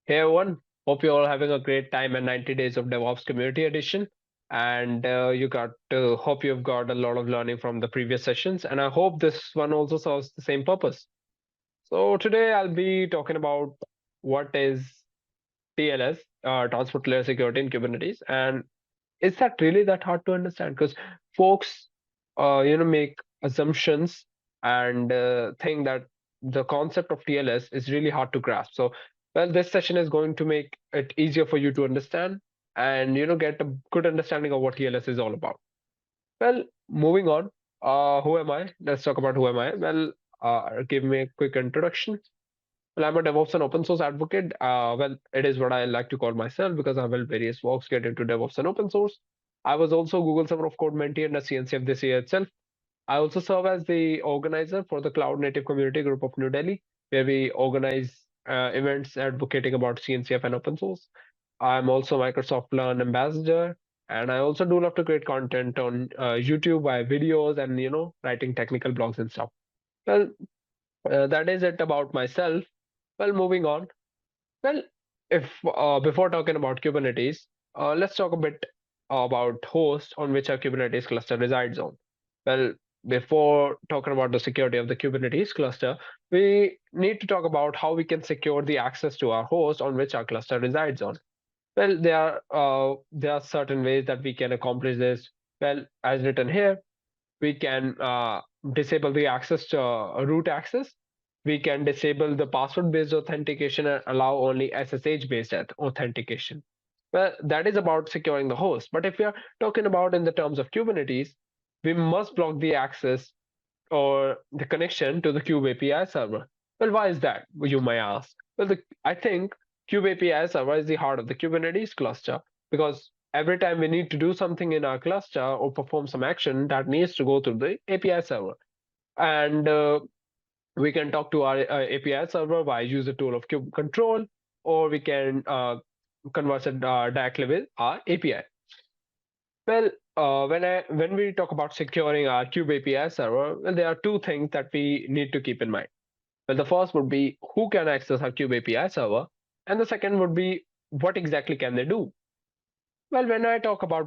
Hey everyone, hope you're all having a great time in 90 Days of DevOps Community Edition. And hope you've got a lot of learning from the previous sessions. And I hope this one also serves the same purpose. So today I'll be talking about what is TLS, Transport Layer Security in Kubernetes. And is that really that hard to understand? Because folks, make assumptions and think that the concept of TLS is really hard to grasp. So, well, this session is going to make it easier for you to understand and get a good understanding of what TLS is all about. Well, moving on. Who am I? Let's talk about who am I. Well, give me a quick introduction. Well, I'm a DevOps and open source advocate. Well, it is what I like to call myself because I built various works get into DevOps and open source. I was also Google Summer of Code mentee and a CNCF this year itself. I also serve as the organizer for the Cloud Native Community Group of New Delhi, where we organize events advocating about CNCF and open source. I'm also Microsoft Learn ambassador, and I also do love to create content on YouTube by videos and writing technical blogs and stuff. Well, that is it about myself. Well, moving on. Well, if before talking about Kubernetes, let's talk a bit about host on which our Kubernetes cluster resides on. Well, before talking about the security of the Kubernetes cluster, we need to talk about how we can secure the access to our host on which our cluster resides on. Well, there are certain ways that we can accomplish this. Well, as written here, we can disable the access to root access. We can disable the password based authentication and allow only SSH based authentication. Well, that is about securing the host. But if we are talking about in the terms of Kubernetes, we must block the access or the connection to the Kube API server. Well, why is that? You may ask. Well, I think Kube API server is the heart of the Kubernetes cluster because every time we need to do something in our cluster or perform some action, that needs to go through the API server. And we can talk to our API server by use the tool of kube control, or we can converse it directly with our API. Well, when we talk about securing our kube API server, well, there are two things that we need to keep in mind. Well, the first would be who can access our kube API server, and the second would be what exactly can they do. Well, when I talk about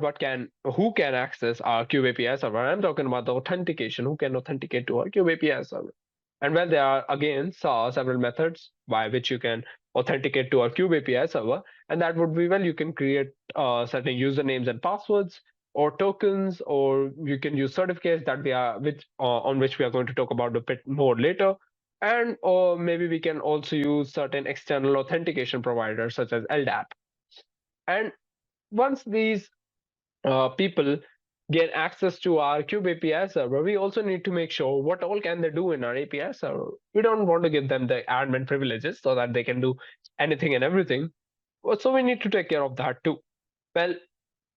who can access our kube API server, I'm talking about the authentication, who can authenticate to our kube API server. And well, there are again several methods by which you can authenticate to our kube API server, and that would be well, you can create certain usernames and passwords, or tokens, or you can use certificates that we are which on which we are going to talk about a bit more later. And or maybe we can also use certain external authentication providers such as LDAP. And once these people gain access to our kube API server, we also need to make sure what all can they do in our API server. We don't want to give them the admin privileges so that they can do anything and everything. So we need to take care of that too. Well,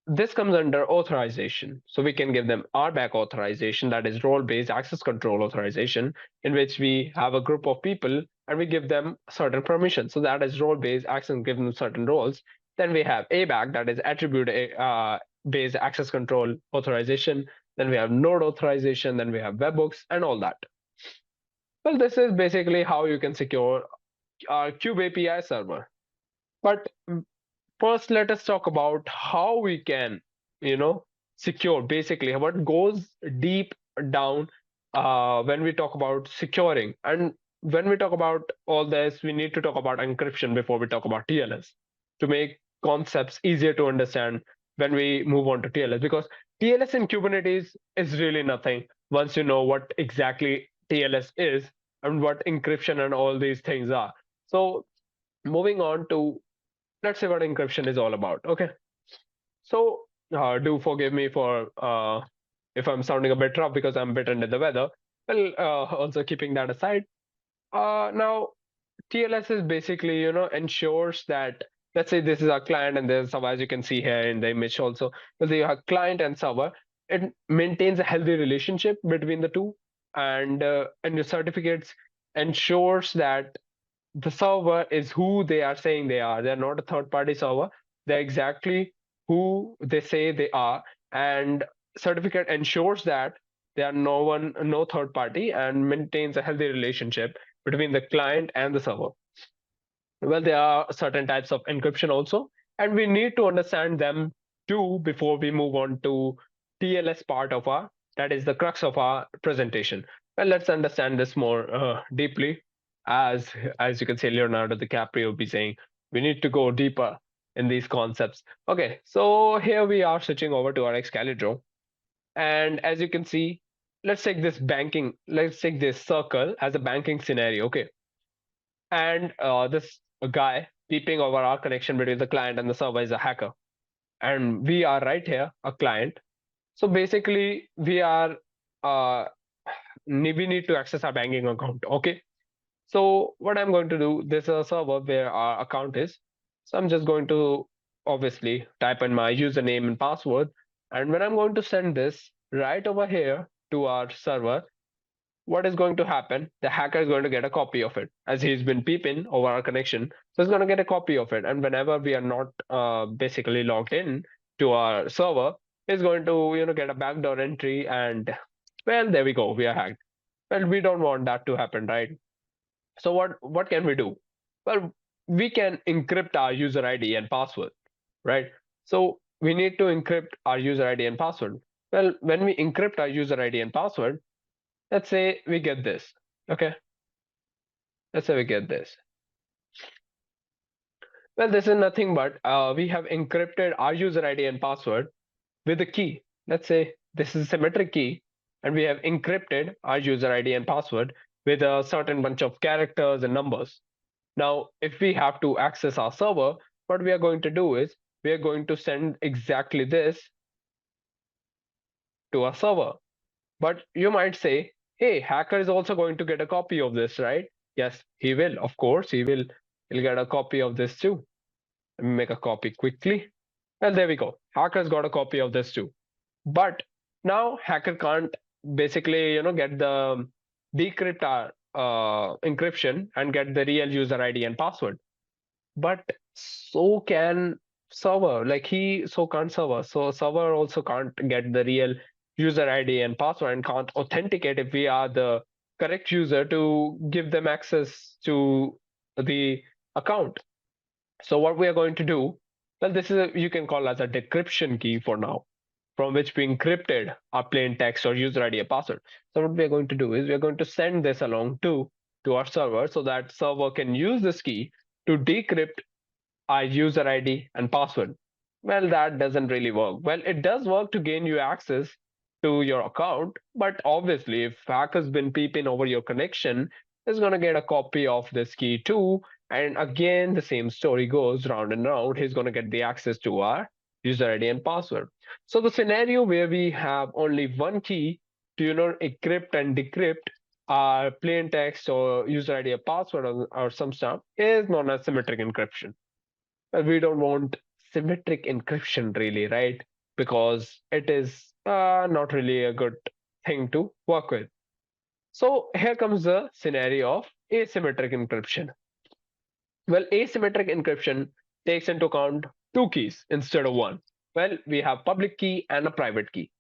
this comes under authorization. So we can give them RBAC authorization, that is role-based access control authorization, in which we have a group of people and we give them certain permissions. So that is role-based access, give them certain roles. Then we have ABAC, that is attribute-based access control authorization. Then we have node authorization. Then we have webhooks and all that. Well, this is basically how you can secure our Kube API server. But first, let us talk about how we can, secure basically what goes deep down when we talk about securing. And when we talk about all this, we need to talk about encryption before we talk about TLS to make concepts easier to understand when we move on to TLS. Because TLS in Kubernetes is really nothing once you know what exactly TLS is and what encryption and all these things are. So, moving on to let's say what encryption is all about. Okay. So do forgive me for if I'm sounding a bit rough because I'm a bit under the weather. Well, also keeping that aside, now TLS is basically, ensures that let's say this is our client and there's some as you can see here in the image also. So you have client and server. It maintains a healthy relationship between the two, and your certificates ensures that the server is who they are saying they are. They're not a third party server. They're exactly who they say they are. And certificate ensures that they are no third party and maintains a healthy relationship between the client and the server. Well, there are certain types of encryption also, and we need to understand them too before we move on to TLS part of our, that is the crux of our presentation. Well, let's understand this more deeply. As you can see, Leonardo DiCaprio will be saying, we need to go deeper in these concepts. Okay, so here we are switching over to our Excalibur, and as you can see, let's take this circle as a banking scenario. Okay, and this guy peeping over our connection between the client and the server is a hacker, and we are right here a client. So basically we are uh, we need to access our banking account. Okay, so what I'm going to do, this is a server where our account is, so I'm just going to obviously type in my username and password, and when I'm going to send this right over here to our server, what is going to happen? The hacker is going to get a copy of it as he's been peeping over our connection. So he's going to get a copy of it. And whenever we are not basically logged in to our server, he's going to get a backdoor entry, and well, there we go. We are hacked. Well, we don't want that to happen, right? So what can we do? Well, we can encrypt our user ID and password, right? So we need to encrypt our user ID and password. Well, when we encrypt our user ID and password, let's say we get this. Okay, let's say we get this. Well, this is nothing but we have encrypted our user ID and password with a key. Let's say this is a symmetric key, and we have encrypted our user ID and password with a certain bunch of characters and numbers. Now, if we have to access our server, what we are going to do is we are going to send exactly this to our server. But you might say, hey, hacker is also going to get a copy of this, right? Yes, he will. Of course, he will. He'll get a copy of this too. Let me make a copy quickly. Well, there we go. Hacker's got a copy of this too. But now hacker can't basically, get the decrypt our encryption and get the real user ID and password. But so can server. Like he so can't server. So server also can't get the real user ID and password and can't authenticate if we are the correct user to give them access to the account. So what we are going to do, well, this is you can call as a decryption key for now, from which we encrypted our plain text or user ID or password. So what we are going to do is we are going to send this along to our server so that server can use this key to decrypt our user ID and password. Well, that doesn't really work. Well, it does work to gain you access to your account, but obviously, if hacker's been peeping over your connection, is going to get a copy of this key too. And again, the same story goes round and round. He's going to get the access to our user ID and password. So the scenario where we have only one key to encrypt and decrypt our plain text or user ID or password or some stuff is known as symmetric encryption. We don't want symmetric encryption really, right? Because it is not really a good thing to work with. So here comes the scenario of asymmetric encryption. Well, asymmetric encryption takes into account two keys instead of one. Well, we have public key and a private key.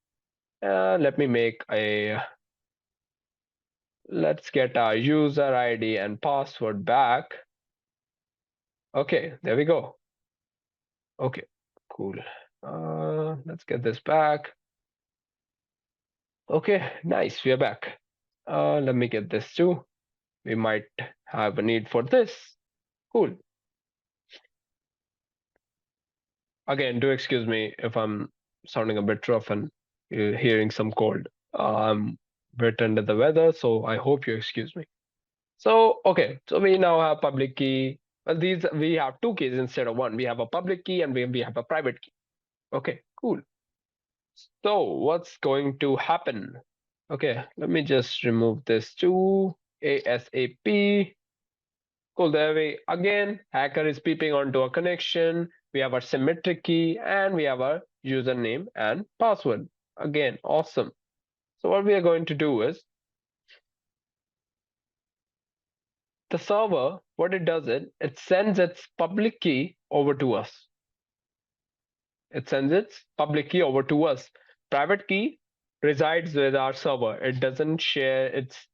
Let me make a, let's get our user ID and password back. Okay, there we go. Okay, cool. Let's get this back. Okay, nice. We are back. Let me get this too. We might have a need for this. Cool. Again, do excuse me if I'm sounding a bit rough and you're hearing some cold. I'm a bit under the weather, so I hope you excuse me. So, okay, so we now have public key. Well, these we have two keys instead of one. We have a public key and we have a private key. Okay, cool. So, what's going to happen? Okay, let me just remove this too. ASAP. Cool, there we again, hacker is peeping onto a connection. We have our symmetric key and we have our username and password. Again, awesome. So what we are going to do is the server, what it does it sends its public key over to us. It sends its public key over to us. Private key resides with our server. It doesn't share its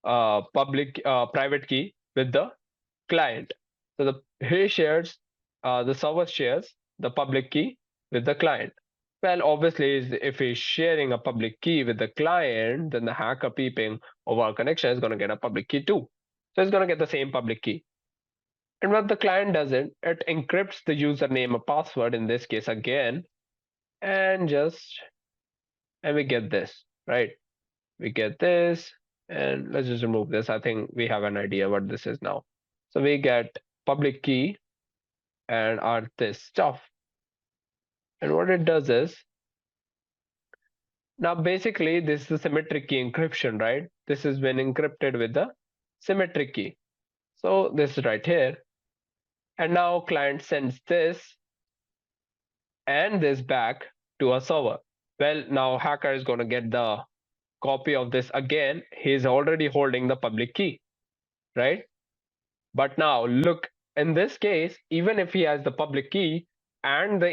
private key with the client. So the server shares the public key with the client. Well, obviously, if he's sharing a public key with the client, then the hacker peeping over our connection is going to get a public key too. So it's going to get the same public key. And what the client does it encrypts the username or password in this case again, and we get this, right? We get this, and let's just remove this. I think we have an idea what this is now. So we get public key and our this stuff. And what it does is, now basically this is the symmetric key encryption, right? This has been encrypted with the symmetric key. So this is right here. And now client sends this and this back to a server. Well, now hacker is going to get the copy of this again. He's already holding the public key, right? But now look, in this case, even if he has the public key and the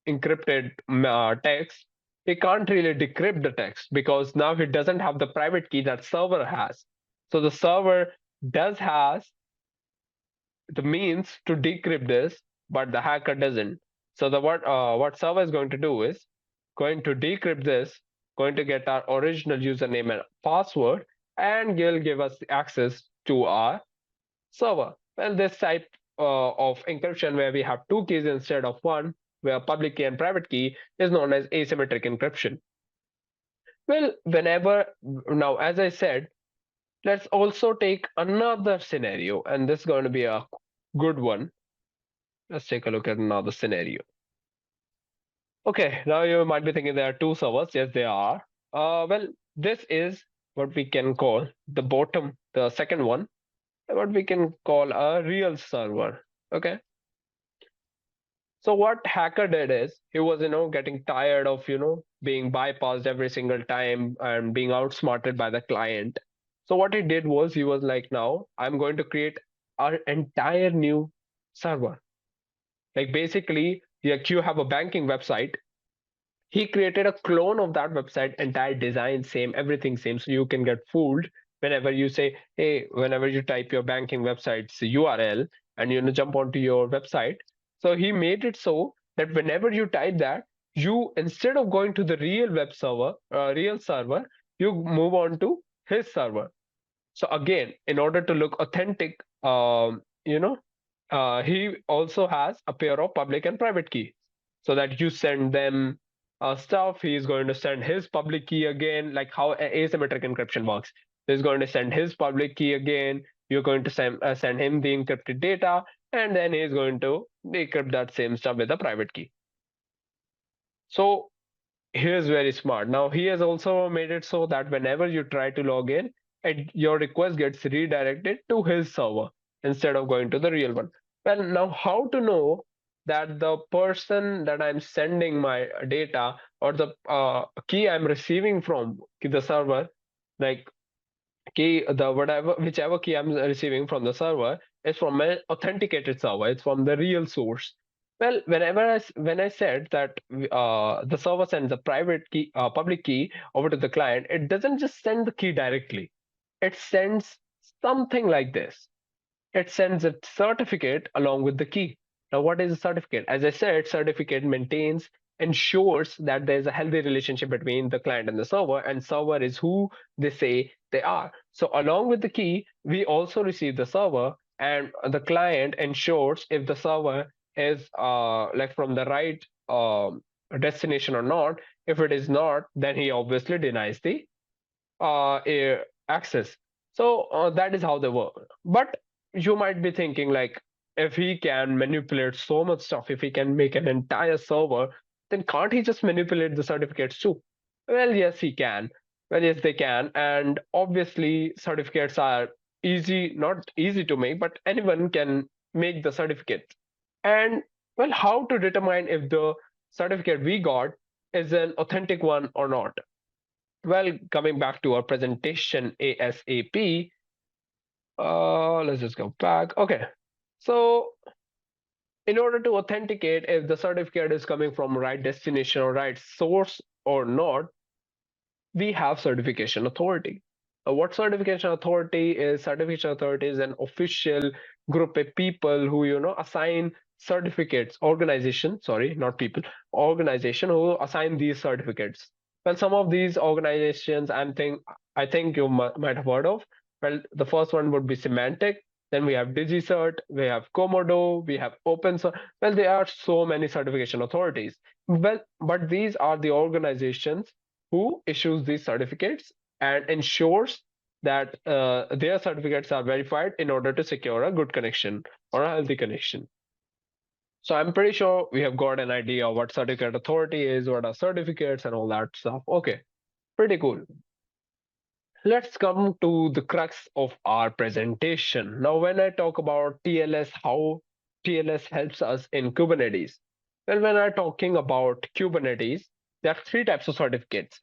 encrypted text, he can't really decrypt the text because now he doesn't have the private key that server has. So the server does has the means to decrypt this, but the hacker doesn't. So the what server is going to do is going to decrypt this, going to get our original username and password, and will give us access to our server. Well, this type of encryption where we have two keys instead of one, where public key and private key, is known as asymmetric encryption. Well, whenever now, as I said, let's also take another scenario, and this is going to be a good one. Let's take a look at another scenario. Okay, now you might be thinking there are two servers. Yes, there are. Well, this is what we can call the bottom, the second one, what we can call a real server. Okay. So what hacker did is he was, getting tired of, being bypassed every single time and being outsmarted by the client. So what he did was he was like, now I'm going to create our entire new server. Like basically, you have a banking website. He created a clone of that website, entire design same, everything same, so you can get fooled whenever you say, hey, whenever you type your banking website's URL and jump onto your website. So he made it so that whenever you type that, you, instead of going to the real server, you move on to his server. So again, in order to look authentic, he also has a pair of public and private key, so that you send them stuff. He's going to send his public key again, like how asymmetric encryption works. He's going to send his public key again. You're going to send him the encrypted data, and then he's going to decrypt that same stuff with a private key. So he is very smart. Now he has also made it so that whenever you try to log in, your request gets redirected to his server instead of going to the real one. Well, now how to know that the person that I'm sending my data, or the key I'm receiving from the server, like key, the whatever whichever key I'm receiving from the server, is from an authenticated server. It's from the real source. Well, when I said that the server sends a private key, public key over to the client, it doesn't just send the key directly. It sends something like this. It sends a certificate along with the key. Now, what is a certificate? As I said, certificate ensures that there's a healthy relationship between the client and the server, and server is who they say they are. So along with the key, we also receive the server, and the client ensures if the server is like from the right destination or not. If it is not, then he obviously denies the access. So that is how they work. But you might be thinking, like, if he can manipulate so much stuff, if he can make an entire server, then can't he just manipulate the certificates too? Well, yes, he can. Well, yes, they can. And obviously, certificates are easy, not easy to make, but anyone can make the certificate. And well, how to determine if the certificate we got is an authentic one or not? Well, coming back to our presentation ASAP, let's just go back. Okay, so in order to authenticate if the certificate is coming from right destination or right source or not, we have certification authority. What certification authority is? Certification authority is an official group of people who assign certificates. Organization, sorry, not people. Organization who assign these certificates. Well, some of these organizations I think you might have heard of. Well, the first one would be Semantic. Then we have DigiCert, we have Komodo, we have OpenCert. Well, there are so many certification authorities. Well, but these are the organizations who issues these certificates and ensures that their certificates are verified in order to secure a good connection or a healthy connection. So I'm pretty sure we have got an idea of what certificate authority is, what are certificates, and all that stuff. Okay, pretty cool. Let's come to the crux of our presentation. Now, when I talk about TLS, how TLS helps us in Kubernetes. Well, when I'm talking about Kubernetes, there are three types of certificates.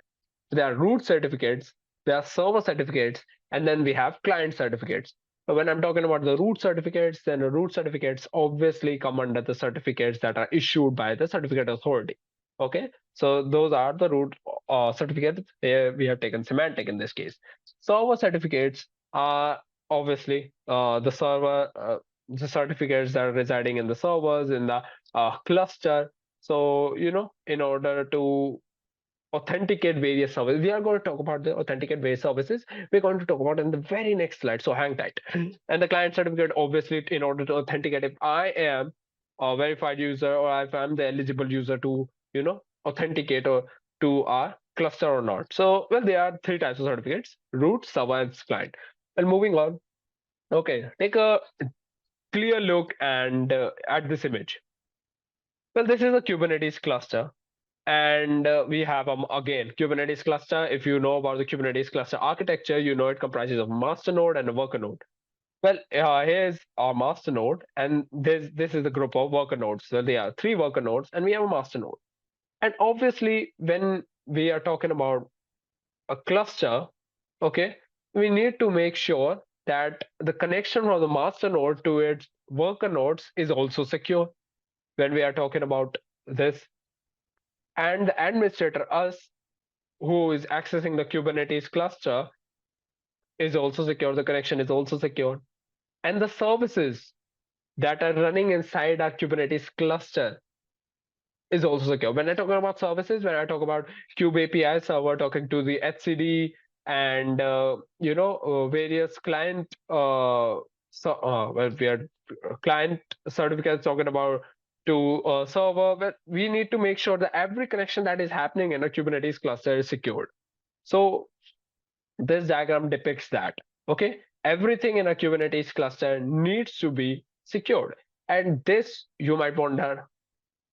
There are root certificates, there are server certificates, and then we have client certificates. So when I'm talking about the root certificates, then the root certificates obviously come under the certificates that are issued by the certificate authority. Okay, so those are the root certificates. We have taken Semantic in this case. Server certificates are obviously the certificates that are residing in the servers in the cluster. So in order to authenticate various services. We are going to talk about the authenticate various services. We're going to talk about in the very next slide. So hang tight. And the client certificate, obviously, in order to authenticate if I am a verified user or if I'm the eligible user to, authenticate or to our cluster or not. So, well, there are three types of certificates: root, server, and client. And moving on. Okay, take a clear look and at this image. Well, this is a Kubernetes cluster. And we have again Kubernetes cluster. If you know about the Kubernetes cluster architecture, you know it comprises of a master node and a worker node. Well, here's our master node, and this is the group of worker nodes. So there are three worker nodes, and we have a master node. And obviously, when we are talking about a cluster, okay, we need to make sure that the connection from the master node to its worker nodes is also secure. When we are talking about this, and the administrator, us, who is accessing the Kubernetes cluster, is also secure. The connection is also secure. And the services that are running inside our Kubernetes cluster is also secure. When I talk about services, when I talk about Kube API server talking to the HCD and various client well, we are client certificates talking about to server. Well, we need to make sure that every connection that is happening in a Kubernetes cluster is secured. So this diagram depicts that. Okay, everything in a Kubernetes cluster needs to be secured. And this, you might wonder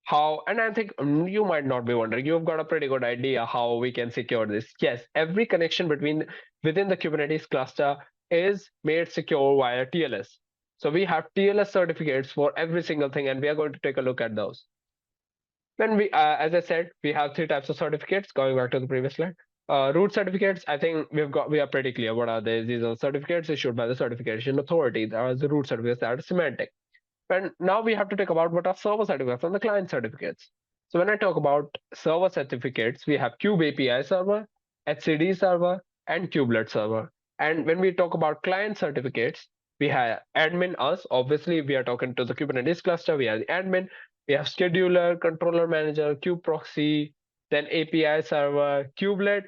how, and I think you might not be wondering, you've got a pretty good idea how we can secure this. Yes, every connection within the Kubernetes cluster is made secure via TLS. So we have TLS certificates for every single thing, and we are going to take a look at those. Then as I said, we have three types of certificates. Going back to the previous slide, root certificates. I think we are pretty clear what are they. These are certificates issued by the certification authority. There are the root certificates that are semantic. And now we have to talk about what are server certificates and the client certificates. So when I talk about server certificates, we have Kube API server, HCD server, and Kubelet server. And when we talk about client certificates, we have admin us. Obviously, we are talking to the Kubernetes cluster. We have the admin. We have scheduler, controller manager, kube proxy, then API server, kubelet,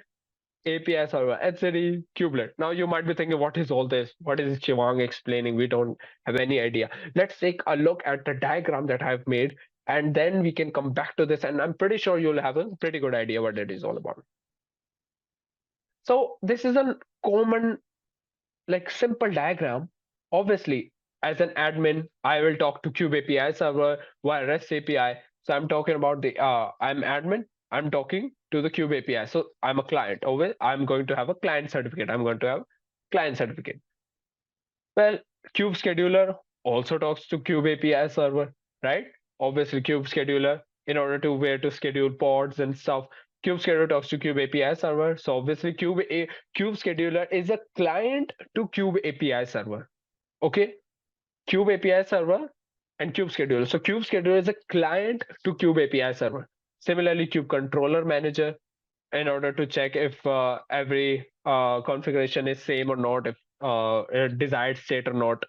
API server, HCD, kubelet. Now you might be thinking, what is all this? What is Shivang explaining? We don't have any idea. Let's take a look at the diagram that I've made, and then we can come back to this. And I'm pretty sure you'll have a pretty good idea what it is all about. So this is a common, like simple diagram. Obviously, as an admin, I will talk to Kube API server via REST API. So I'm talking about I'm admin. I'm talking to the Kube API. So I'm a client. I'm going to have a client certificate. I'm going to have client certificate. Well, Kube scheduler also talks to Kube API server, right? Obviously, Kube scheduler in order to where to schedule pods and stuff. Kube scheduler talks to Kube API server. So obviously, Kube scheduler is a client to Kube API server. Okay, Kube API server and Kube scheduler. So Kube scheduler is a client to Kube API server. Similarly, Kube controller manager in order to check if every configuration is same or not, if desired state or not.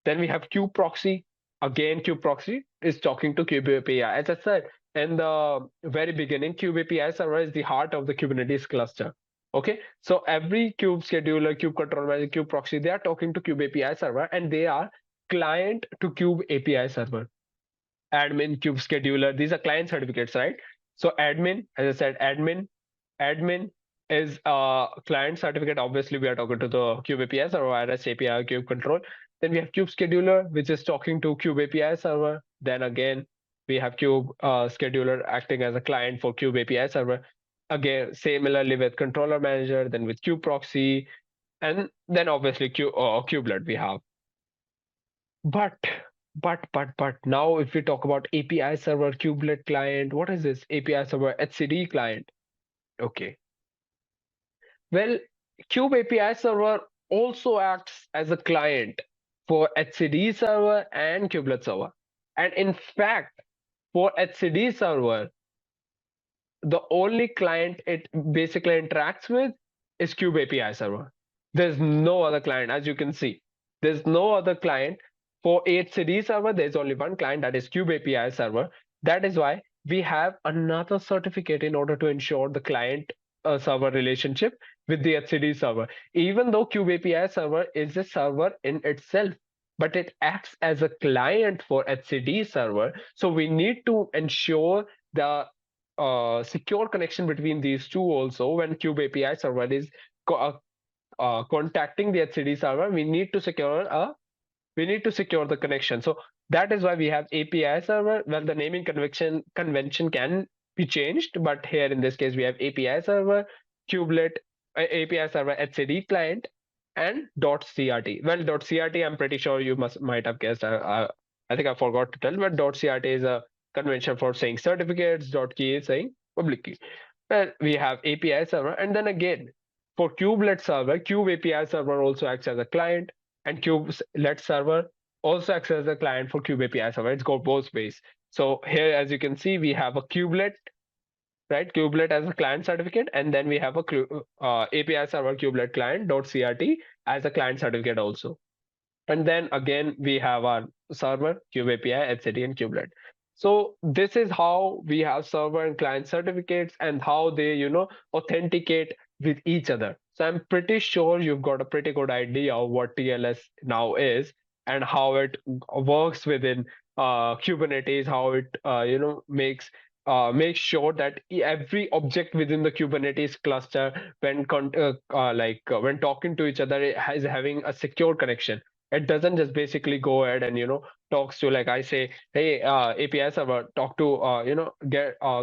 Then we have kube proxy. Again, kube proxy is talking to kube API. As I said in the very beginning, kube API server is the heart of the Kubernetes cluster. Okay, so every kube scheduler, kube control manager, kube proxy, they are talking to kube API server, and they are client to kube API server. Admin, kube scheduler, these are client certificates, right? So admin, as I said, admin is a client certificate. Obviously, we are talking to the kube API server, REST API, kube control. Then we have kube scheduler, which is talking to kube API server. Then again, we have kube scheduler acting as a client for kube API server. Again, similarly with controller manager, then with kube proxy, and then obviously kubelet we have. But but now if we talk about API server, kubelet client, what is this? API server, HCD client. Okay. Well, Kube API server also acts as a client for HCD server and kubelet server. And in fact, for HCD server, the only client it basically interacts with is Kube API server. There's no other client, as you can see. There's no other client. For HCD server, there's only one client, that is Kube API server. That is why we have another certificate in order to ensure the client server relationship with the HCD server. Even though Kube API server is a server in itself, but it acts as a client for HCD server. So we need to ensure the secure connection between these two also. When Kube API server is contacting the HCD server, we need to secure the connection. So that is why we have API server. Well, the naming convention can be changed, but here in this case we have API server, kubelet, API server, HCD client, and .crt. Well, .crt, I'm pretty sure you might have guessed. I think I forgot to tell, but .crt is a convention for saying certificates. .key is saying public key. Well, we have API server, and then again for kubelet server, kube API server also acts as a client, and kubelet server also acts as a client for kube API server. It's got both ways. So here, as you can see, we have a kubelet, right? Kubelet as a client certificate, and then we have a API server kubelet client .crt as a client certificate also. And then again, we have our server, kube API, HCD, and kubelet. So this is how we have server and client certificates and how they, authenticate with each other. So I'm pretty sure you've got a pretty good idea of what TLS now is and how it works within Kubernetes, how it, makes sure that every object within the Kubernetes cluster, when talking to each other, it is having a secure connection. It doesn't just basically go ahead and talks to, like I say, hey, API server, talk to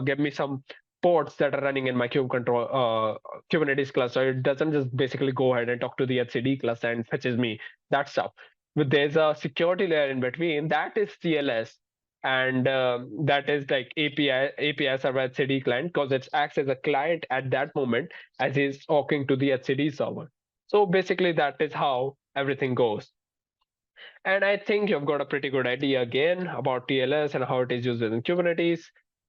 get me some ports that are running in my Kubernetes cluster. It doesn't just basically go ahead and talk to the HCD cluster and fetches me that stuff. But there's a security layer in between, that is TLS, and that is like API server HCD client, because it acts as a client at that moment as he's talking to the HCD server. So basically that is how everything goes. And I think you've got a pretty good idea again about TLS and how it is used within Kubernetes.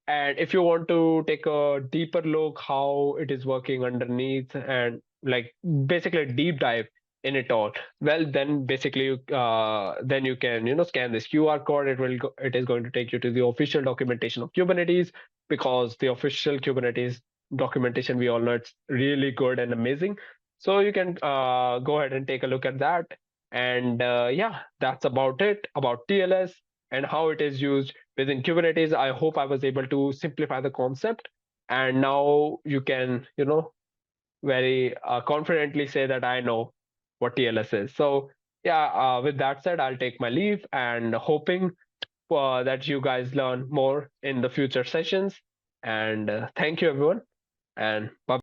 And if you want to take a deeper look how it is working underneath and like basically a deep dive in it all, well, then basically then you can scan this QR code. It is going to take you to the official documentation of Kubernetes, because the official Kubernetes documentation, we all know it's really good and amazing. So you can go ahead and take a look at that. And yeah, that's about it about TLS and how it is used within Kubernetes. I hope I was able to simplify the concept. And now you can, very confidently say that I know what TLS is. So yeah, with that said, I'll take my leave and hoping that you guys learn more in the future sessions. And thank you, everyone. And bye bye.